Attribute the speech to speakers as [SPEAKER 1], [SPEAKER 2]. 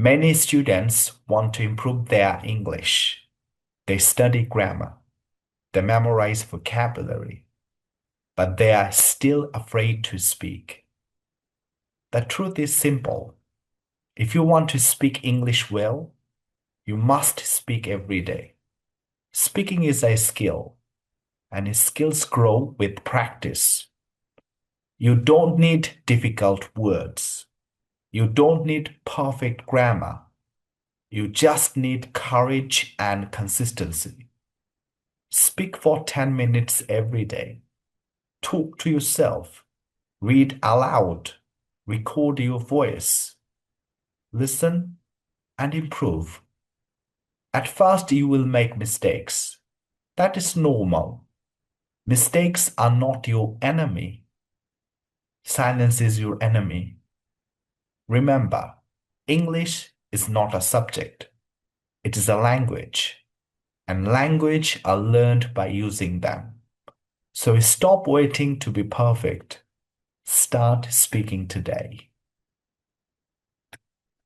[SPEAKER 1] Many students want to improve their English. They study grammar, they memorize vocabulary, but they are still afraid to speak. The truth is simple. If you want to speak English well, you must speak every day. Speaking is a skill, and skills grow with practice. You don't need difficult words. You don't need perfect grammar. You just need courage and consistency. Speak for 10 minutes every day. Talk to yourself. Read aloud. Record your voice. Listen and improve. At first, you will make mistakes. That is normal. Mistakes are not your enemy. Silence is your enemy. Remember, English is not a subject. It is a language, and language are learned by using them. So stop waiting to be perfect. Start speaking today.